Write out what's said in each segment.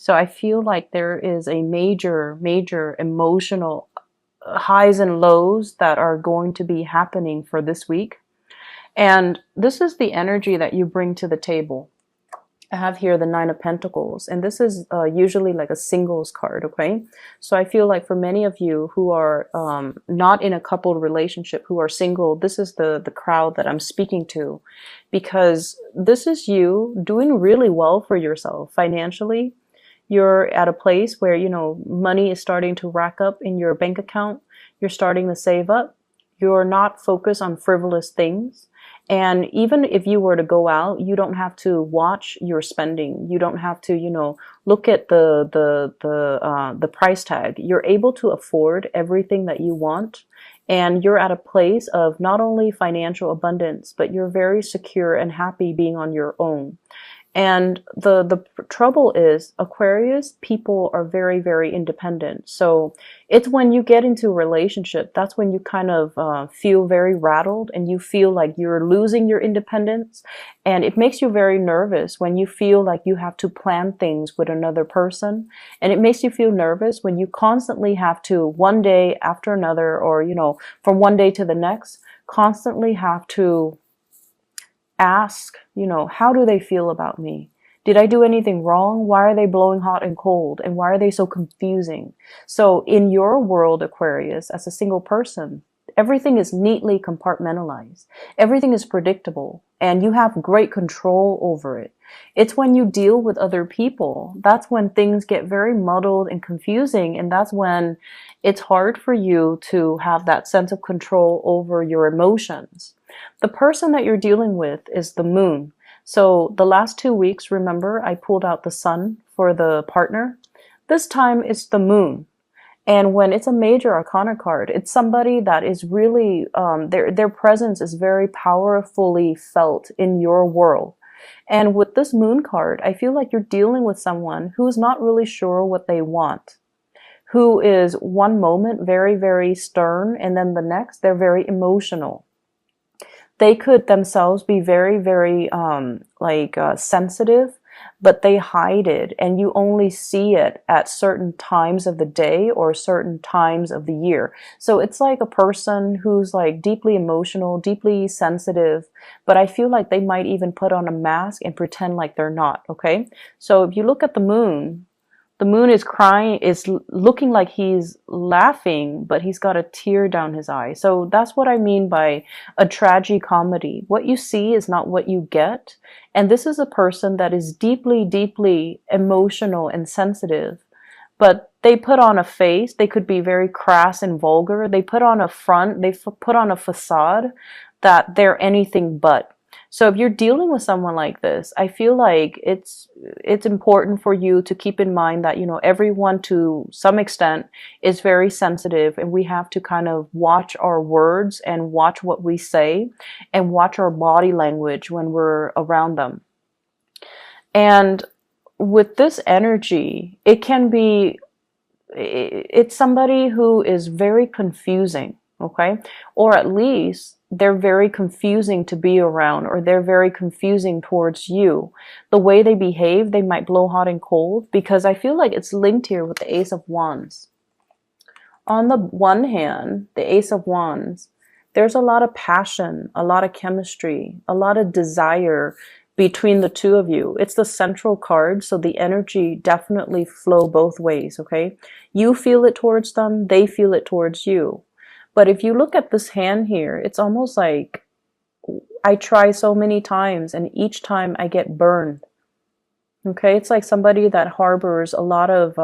So I feel like there is a major emotional highs and lows that are going to be happening for this week. And this is the energy that you bring to the table. I have here the Nine of Pentacles, and this is usually like a singles card, okay? So I feel like for many of you who are not in a coupled relationship, who are single, this is the crowd that I'm speaking to, because this is you doing really well for yourself financially. You're at a place where, you know, money is starting to rack up in your bank account. You're starting to save up. You're not focused on frivolous things. And even if you were to go out, you don't have to watch your spending. You don't have to, you know, look at the price tag. You're able to afford everything that you want. And you're at a place of not only financial abundance, but you're very secure and happy being on your own. And the trouble is, Aquarius people are very independent. So it's when you get into a relationship, that's when you kind of feel very rattled and you feel like you're losing your independence. And it makes you very nervous when you feel like you have to plan things with another person. And it makes you feel nervous when you constantly have to, one day after another, or, you know, from one day to the next, constantly have to ask, you know, how do they feel about me? Did I do anything wrong? Why are they blowing hot and cold? And why are they so confusing? So in your world, Aquarius, as a single person, everything is neatly compartmentalized. Everything is predictable and you have great control over it. It's when you deal with other people, that's when things get very muddled and confusing. And that's when it's hard for you to have that sense of control over your emotions. The person that you're dealing with is the moon. So the last 2 weeks, remember, I pulled out the sun for the partner. This time it's the moon. And when it's a major arcana card, it's somebody that is really, their presence is very powerfully felt in your world. And with this moon card, I feel like you're dealing with someone who's not really sure what they want, who is one moment very stern, and then the next, they're very emotional. They could themselves be very sensitive, but they hide it and you only see it at certain times of the day or certain times of the year. So it's like a person who's like deeply emotional, deeply sensitive, but I feel like they might even put on a mask and pretend like they're not, okay? So if you look at the moon is crying, is looking like he's laughing, but he's got a tear down his eye. So that's what I mean by a tragicomedy. What you see is not what you get. And this is a person that is deeply emotional and sensitive, but they put on a face. They could be very crass and vulgar. They put on a front, they put on a facade that they're anything but. So if you're dealing with someone like this, I feel like it's important for you to keep in mind that, you know, everyone to some extent is very sensitive, and we have to kind of watch our words and watch what we say and watch our body language when we're around them. And with this energy, it's somebody who is very confusing, okay? Or at least they're very confusing to be around, or they're very confusing towards you. The way they behave, they might blow hot and cold, because I feel like it's linked here with the Ace of Wands. On the one hand, the Ace of Wands, there's a lot of passion, a lot of chemistry, a lot of desire between the two of you. It's the central card, so the energy definitely flow both ways, okay? You feel it towards them, they feel it towards you. But if you look at this hand here, it's almost like I try so many times and each time I get burned. Okay, it's like somebody that harbors a lot of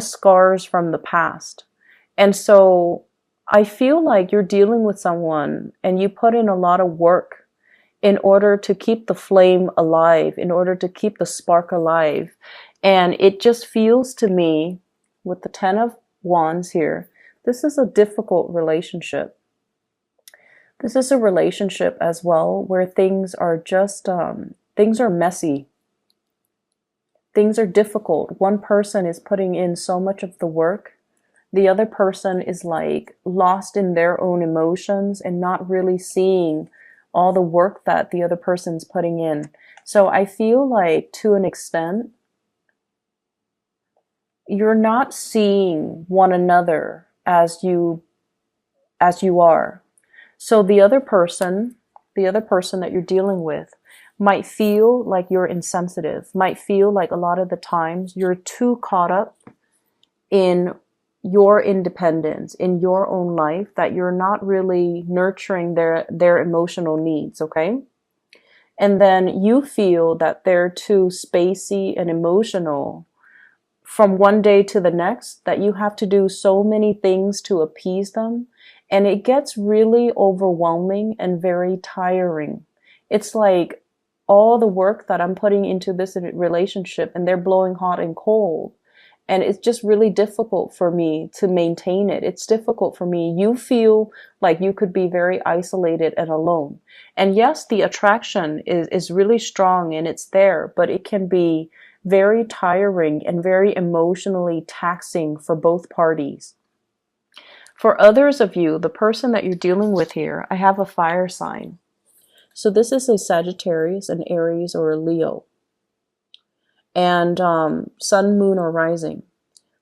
scars from the past. And so I feel like you're dealing with someone and you put in a lot of work in order to keep the flame alive, in order to keep the spark alive. And it just feels to me, with the Ten of Wands here, this is a difficult relationship. This is a relationship as well where things are just, things are messy. Things are difficult. One person is putting in so much of the work. The other person is like lost in their own emotions and not really seeing all the work that the other person's putting in. So I feel like to an extent, you're not seeing one another as you are. So the other person that you're dealing with might feel like you're insensitive, might feel like a lot of the times you're too caught up in your independence, in your own life, that you're not really nurturing their emotional needs, okay? And then you feel that they're too spacey and emotional from one day to the next, that you have to do so many things to appease them. And it gets really overwhelming and very tiring. It's like all the work that I'm putting into this relationship and they're blowing hot and cold. And it's just really difficult for me to maintain it. It's difficult for me. You feel like you could be very isolated and alone. And yes, the attraction is really strong and it's there, but it can be very tiring and very emotionally taxing for both parties. For others of you, the person that you're dealing with here, I have a fire sign. So this is a Sagittarius, an Aries, or a Leo. And sun, moon, or rising.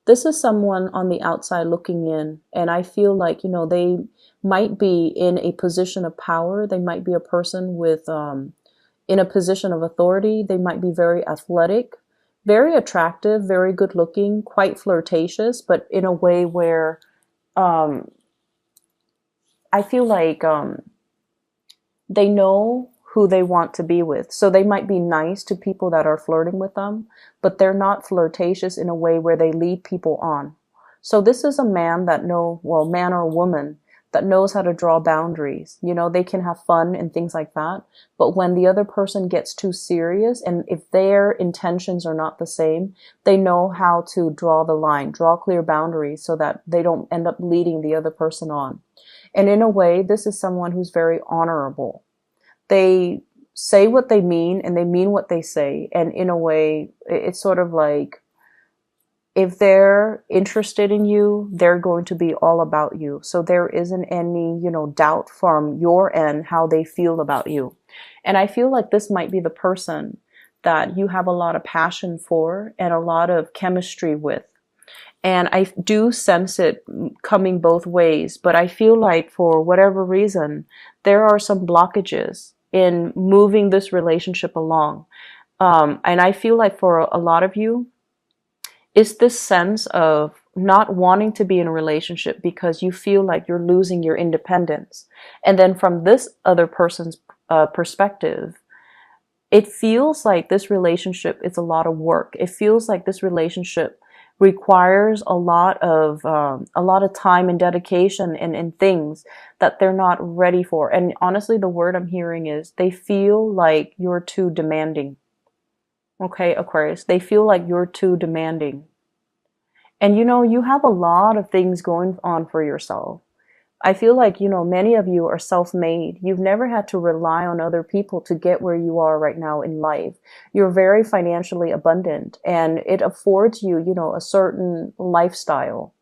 This is someone on the outside looking in. And I feel like, they might be in a position of power. They might be a person with, in a position of authority. They might be very athletic, very attractive, very good looking, quite flirtatious, but in a way where I feel like they know who they want to be with. So they might be nice to people that are flirting with them, but they're not flirtatious in a way where they lead people on. So this is a man man or woman that knows how to draw boundaries. They can have fun and things like that. But when the other person gets too serious, and if their intentions are not the same, they know how to draw the line, draw clear boundaries so that they don't end up leading the other person on. And in a way, this is someone who's very honorable. They say what they mean and they mean what they say. And in a way, it's sort of like, if they're interested in you, they're going to be all about you. So there isn't any, doubt from your end how they feel about you. And I feel like this might be the person that you have a lot of passion for and a lot of chemistry with. And I do sense it coming both ways, but I feel like for whatever reason, there are some blockages in moving this relationship along. And I feel like for a lot of you, it's this sense of not wanting to be in a relationship because you feel like you're losing your independence. And then from this other person's perspective, it feels like this relationship is a lot of work. It feels like this relationship requires a lot of time and dedication and things that they're not ready for. And honestly, the word I'm hearing is they feel like you're too demanding. Okay, Aquarius, they feel like you're too demanding. And you have a lot of things going on for yourself. I feel like, many of you are self-made. You've never had to rely on other people to get where you are right now in life. You're very financially abundant and it affords you, a certain lifestyle.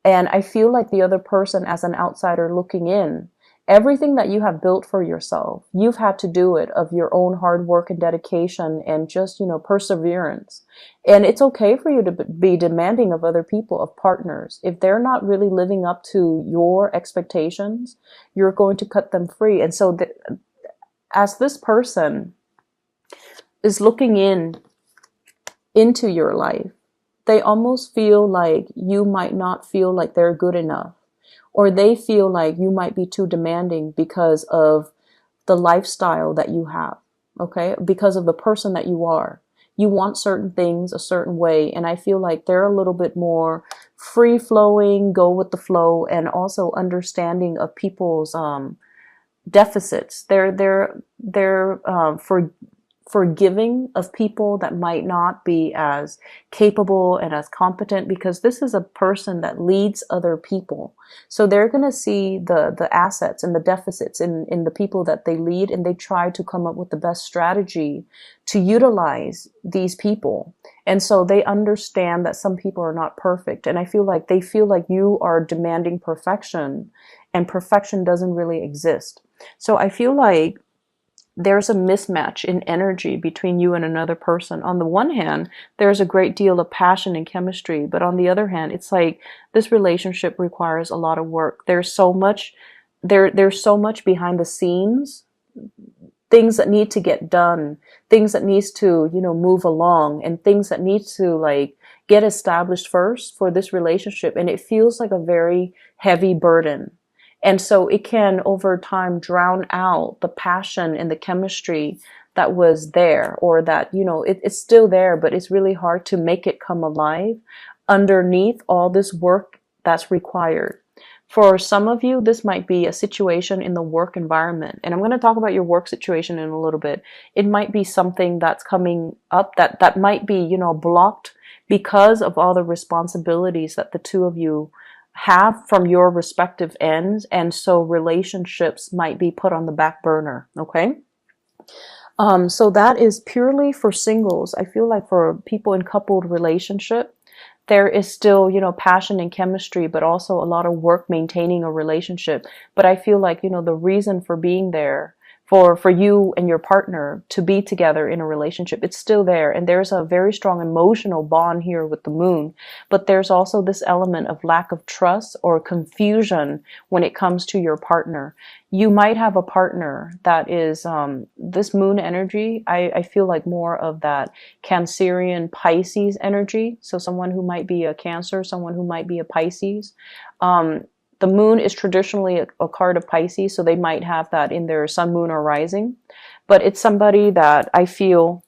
And I feel like the other person, as an outsider looking in, everything that you have built for yourself, you've had to do it of your own hard work and dedication and just, perseverance. And it's okay for you to be demanding of other people, of partners. If they're not really living up to your expectations, you're going to cut them free. And so as this person is looking into your life, they almost feel like you might not feel like they're good enough. Or they feel like you might be too demanding because of the lifestyle that you have, okay? Because of the person that you are. You want certain things a certain way, and I feel like they're a little bit more free-flowing, go with the flow, and also understanding of people's deficits. They're forgiving of people that might not be as capable and as competent, because this is a person that leads other people. So they're going to see the assets and the deficits in the people that they lead, and they try to come up with the best strategy to utilize these people. And so they understand that some people are not perfect. And I feel like they feel like you are demanding perfection, and perfection doesn't really exist. So I feel like there's a mismatch in energy between you and another person. On the one hand, there's a great deal of passion and chemistry, but on the other hand, it's like this relationship requires a lot of work. There's so much there's so much behind the scenes, things that need to get done, things that needs to, move along, and things that need to like get established first for this relationship, and it feels like a very heavy burden. And so it can over time drown out the passion and the chemistry that was there, or that, it's still there, but it's really hard to make it come alive underneath all this work that's required. For some of you, this might be a situation in the work environment. And I'm going to talk about your work situation in a little bit. It might be something that's coming up that might be, blocked because of all the responsibilities that the two of you have from your respective ends, and so relationships might be put on the back burner. Okay, so that is purely for singles. I feel like for people in coupled relationship, there is still, passion and chemistry, but also a lot of work maintaining a relationship. But I feel like, the reason for being there, for you and your partner to be together in a relationship, it's still there. And there's a very strong emotional bond here with the moon. But there's also this element of lack of trust or confusion when it comes to your partner. You might have a partner that is, this moon energy, I feel like more of that Cancerian Pisces energy. So someone who might be a Cancer, someone who might be a Pisces. The moon is traditionally a card of Pisces, so they might have that in their sun, moon, or rising. But it's somebody that I feel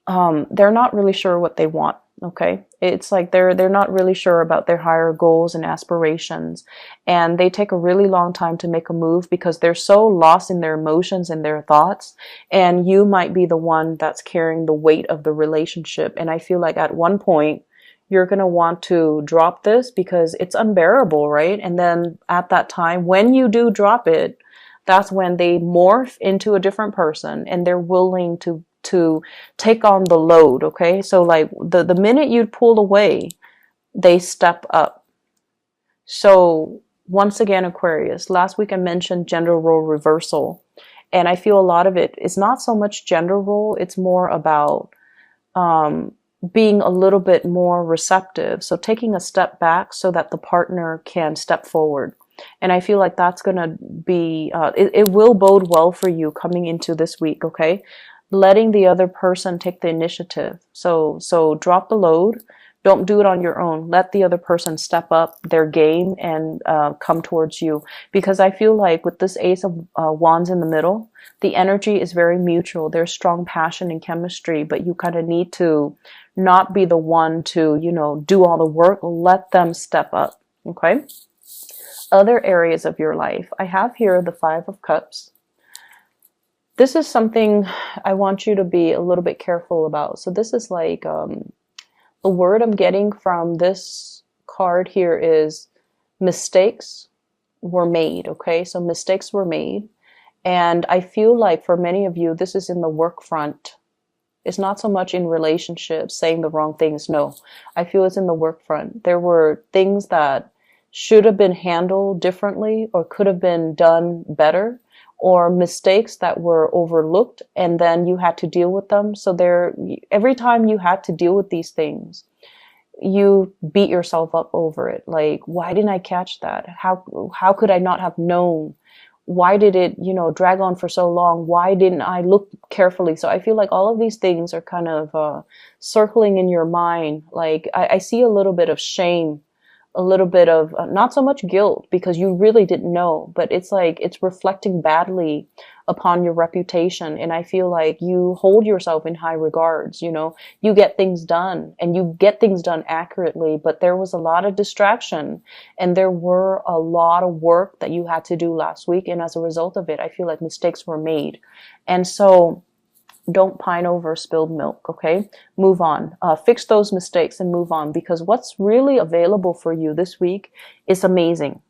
they're not really sure what they want. Okay, it's like they're not really sure about their higher goals and aspirations, and they take a really long time to make a move because they're so lost in their emotions and their thoughts. And you might be the one that's carrying the weight of the relationship. And I feel like at one point, you're going to want to drop this because it's unbearable, right? And then at that time, when you do drop it, that's when they morph into a different person and they're willing to take on the load, okay? So like the minute you pull away, they step up. So once again, Aquarius, last week I mentioned gender role reversal. And I feel a lot of it is not so much gender role, it's more about being a little bit more receptive. So taking a step back so that the partner can step forward. And I feel like that's going to be, it will bode well for you coming into this week, okay? Letting the other person take the initiative. So drop the load. Don't do it on your own. Let the other person step up their game and come towards you. Because I feel like with this Ace of Wands in the middle, the energy is very mutual. There's strong passion and chemistry, but you kind of need to not be the one to, do all the work. Let them step up, okay? Other areas of your life. I have here the Five of Cups. This is something I want you to be a little bit careful about. So this is like, the word I'm getting from this card here is mistakes were made, okay? So mistakes were made. And I feel like for many of you, this is in the work front. It's not so much in relationships, saying the wrong things. No, I feel it's in the work front. There were things that should have been handled differently or could have been done better, or mistakes that were overlooked and then you had to deal with them. So every time you had to deal with these things, you beat yourself up over it. Like, why didn't I catch that? How could I not have known? Why did it, drag on for so long? Why didn't I look carefully? So I feel like all of these things are kind of circling in your mind. Like I see a little bit of shame, a little bit of not so much guilt because you really didn't know, but it's like it's reflecting badly upon your reputation. And I feel like you hold yourself in high regards, you get things done and you get things done accurately, but there was a lot of distraction and there were a lot of work that you had to do last week. And as a result of it, I feel like mistakes were made. And so don't pine over spilled milk, okay? Move on. Fix those mistakes and move on, because what's really available for you this week is amazing.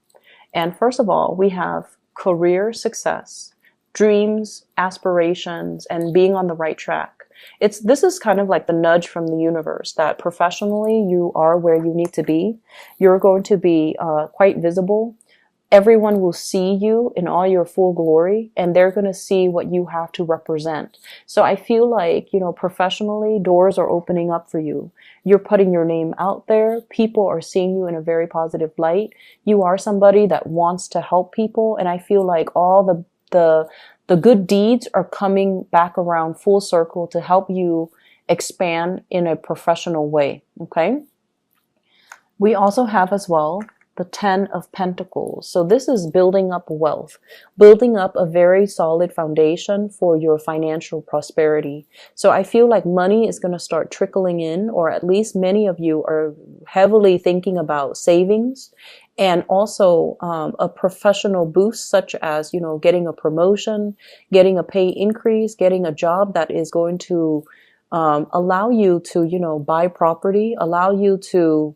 And first of all, we have career success, dreams, aspirations, and being on the right track. This is kind of like the nudge from the universe that professionally you are where you need to be. You're going to be quite visible. everyone will see you in all your full glory, and they're going to see what you have to represent. So I feel like, professionally, doors are opening up for you. You're putting your name out there. People are seeing you in a very positive light. You are somebody that wants to help people. And I feel like all the good deeds are coming back around full circle to help you expand in a professional way. Okay. We also have as well the 10 of Pentacles. So this is building up wealth, building up a very solid foundation for your financial prosperity. So I feel like money is going to start trickling in, or at least many of you are heavily thinking about savings, and also a professional boost, such as, getting a promotion, getting a pay increase, getting a job that is going to allow you to, buy property, allow you to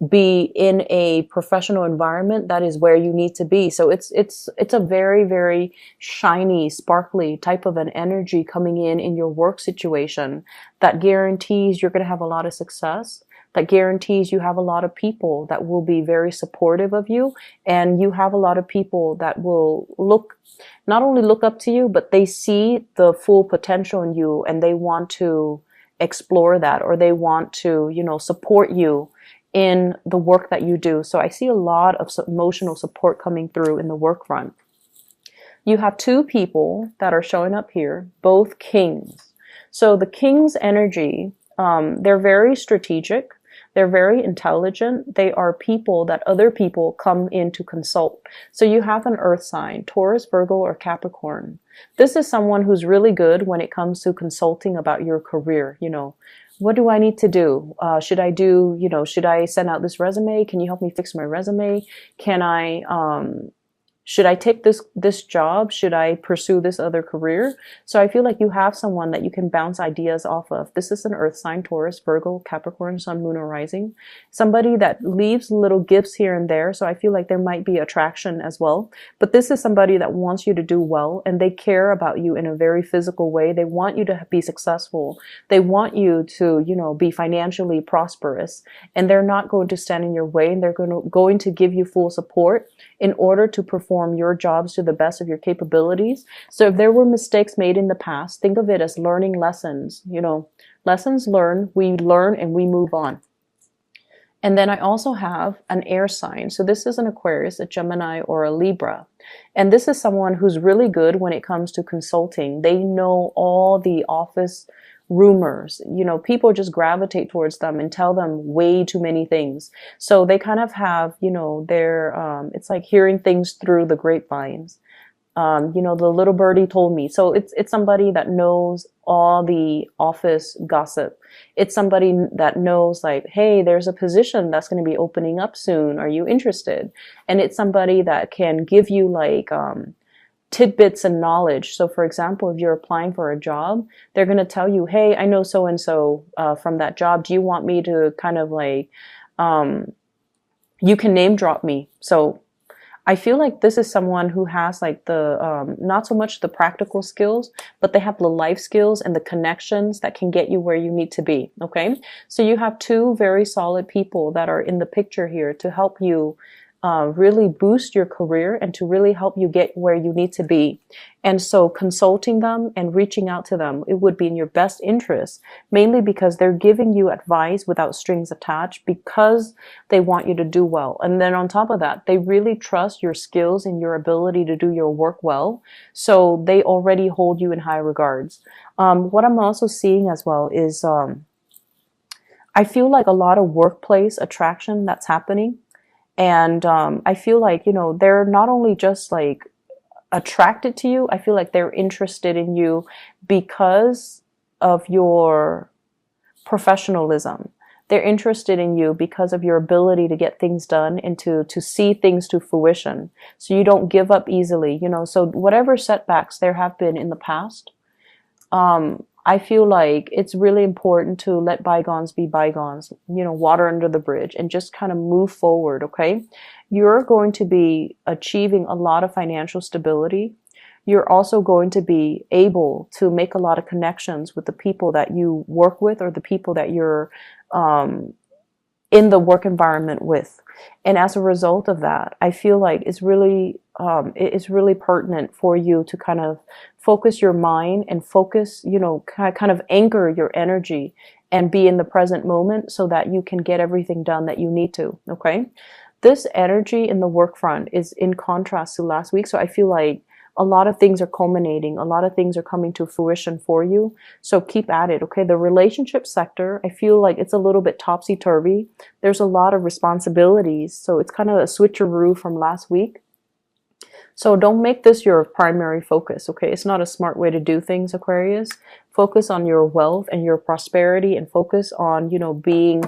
be in a professional environment that is where you need to be. So it's a very, very shiny, sparkly type of an energy coming in your work situation that guarantees you're going to have a lot of success, that guarantees you have a lot of people that will be very supportive of you, and you have a lot of people that will not only look up to you, but they see the full potential in you, and they want to explore that, or they want to, support you in the work that you do. So I see a lot of emotional support coming through in the work front. You have two people that are showing up here, both kings. So the king's energy, they're very strategic. They're very intelligent. They are people that other people come in to consult. So you have an earth sign, Taurus, Virgo, or Capricorn. This is someone who's really good when it comes to consulting about your career. What do I need to do? Should I send out this resume? Can you help me fix my resume? Should I take this job? Should I pursue this other career? So I feel like you have someone that you can bounce ideas off of. This is an earth sign, Taurus, Virgo, Capricorn, Sun, Moon, or Rising. Somebody that leaves little gifts here and there. So I feel like there might be attraction as well. But this is somebody that wants you to do well, and they care about you in a very physical way. They want you to be successful. They want you to, be financially prosperous, and they're not going to stand in your way, and they're going to give you full support in order to perform your jobs to the best of your capabilities. So if there were mistakes made in the past, think of it as learning lessons. Lessons learned, we learn and we move on. And then I also have an air sign. So this is an Aquarius, a Gemini, or a Libra. And this is someone who's really good when it comes to consulting. They know all the office rumors. People just gravitate towards them and tell them way too many things. So they kind of have, their, it's like hearing things through the grapevines. The little birdie told me. So it's somebody that knows all the office gossip. It's somebody that knows, like, hey, there's a position that's going to be opening up soon. Are you interested? And it's somebody that can give you like, tidbits and knowledge. So for example, if you're applying for a job, they're going to tell you, hey, I know so-and-so from that job. Do you want me to kind of like, you can name drop me. So I feel like this is someone who has like the, not so much the practical skills, but they have the life skills and the connections that can get you where you need to be. Okay. So you have two very solid people that are in the picture here to help you really boost your career and to really help you get where you need to be. And so consulting them and reaching out to them, it would be in your best interest, mainly because they're giving you advice without strings attached, because they want you to do well. And then on top of that, they really trust your skills and your ability to do your work well. So they already hold you in high regards. What I'm also seeing as well is, I feel like a lot of workplace attraction that's happening. And I feel like, they're not only just like attracted to you, I feel like they're interested in you because of your professionalism. They're interested in you because of your ability to get things done and to see things to fruition. So you don't give up easily, so whatever setbacks there have been in the past, I feel like it's really important to let bygones be bygones, water under the bridge, and just kind of move forward, okay? You're going to be achieving a lot of financial stability. You're also going to be able to make a lot of connections with the people that you work with, or the people that you're in the work environment with. And as a result of that, I feel like it's really pertinent for you to kind of focus your mind and focus, kind of anchor your energy and be in the present moment so that you can get everything done that you need to. Okay. This energy in the work front is in contrast to last week. So I feel like a lot of things are culminating. A lot of things are coming to fruition for you. So keep at it, okay? The relationship sector, I feel like it's a little bit topsy-turvy. There's a lot of responsibilities. So it's kind of a switcheroo from last week. So don't make this your primary focus, okay? It's not a smart way to do things, Aquarius. Focus on your wealth and your prosperity, and focus on, being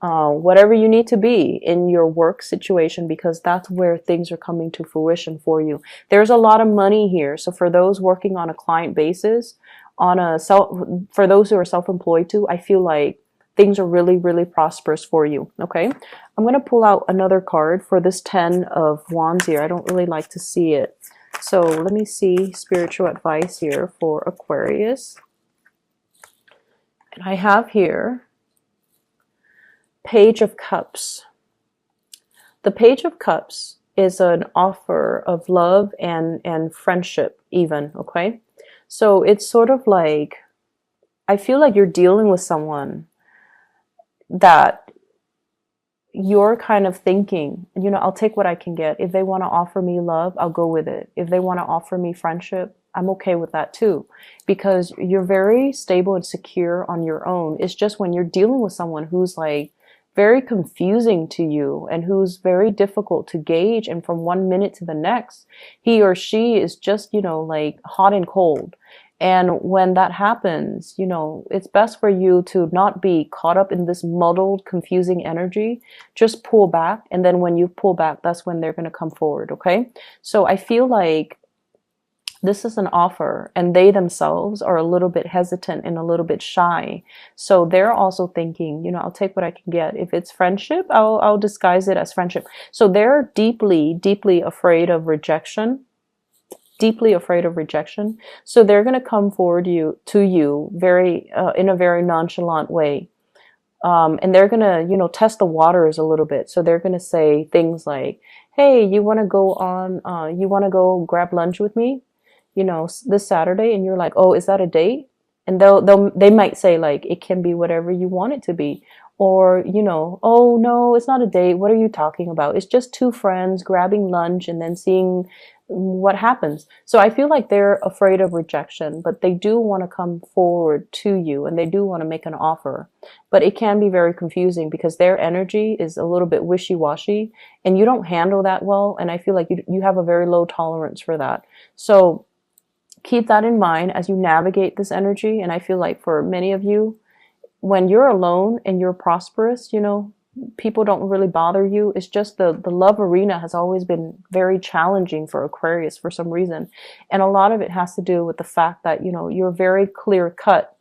whatever you need to be in your work situation, because that's where things are coming to fruition for you. There's a lot of money here. So for those working on a client basis, for those who are self-employed too, I feel like things are really, really prosperous for you. Okay. I'm going to pull out another card for this 10 of Wands here. I don't really like to see it. So let me see spiritual advice here for Aquarius. And I have here Page of Cups. The Page of Cups is an offer of love and friendship even, okay? So it's sort of like, I feel like you're dealing with someone that you're kind of thinking, I'll take what I can get. If they want to offer me love, I'll go with it. If they want to offer me friendship, I'm okay with that too, because you're very stable and secure on your own. It's just when you're dealing with someone who's like very confusing to you and who's very difficult to gauge, and from one minute to the next, he or she is just, like hot and cold. And when that happens, it's best for you to not be caught up in this muddled, confusing energy. Just pull back. And then when you pull back, that's when they're going to come forward. Okay. So I feel like this is an offer, and they themselves are a little bit hesitant and a little bit shy. So they're also thinking, I'll take what I can get. If it's friendship, I'll disguise it as friendship. So they're deeply, deeply afraid of rejection. Deeply afraid of rejection. So they're going to come forward to you very in a very nonchalant way. And they're going to, test the waters a little bit. So they're going to say things like, hey, you want to go grab lunch with me, this Saturday? And you're like, oh, is that a date? And they might say like, it can be whatever you want it to be. Or, oh no, it's not a date. What are you talking about? It's just two friends grabbing lunch and then seeing what happens. So I feel like they're afraid of rejection, but they do want to come forward to you, and they do want to make an offer. But it can be very confusing because their energy is a little bit wishy-washy, and you don't handle that well. And I feel like you have a very low tolerance for that. So keep that in mind as you navigate this energy. And I feel like for many of you, when you're alone and you're prosperous, people don't really bother you. It's just the love arena has always been very challenging for Aquarius for some reason. And a lot of it has to do with the fact that, you're very clear cut,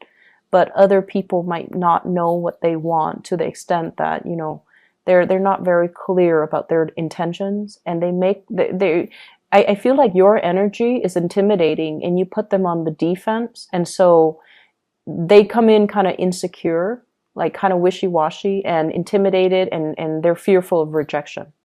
but other people might not know what they want to the extent that, they're not very clear about their intentions, and I feel like your energy is intimidating and you put them on the defense. And so they come in kind of insecure, like kind of wishy-washy and intimidated, and they're fearful of rejection.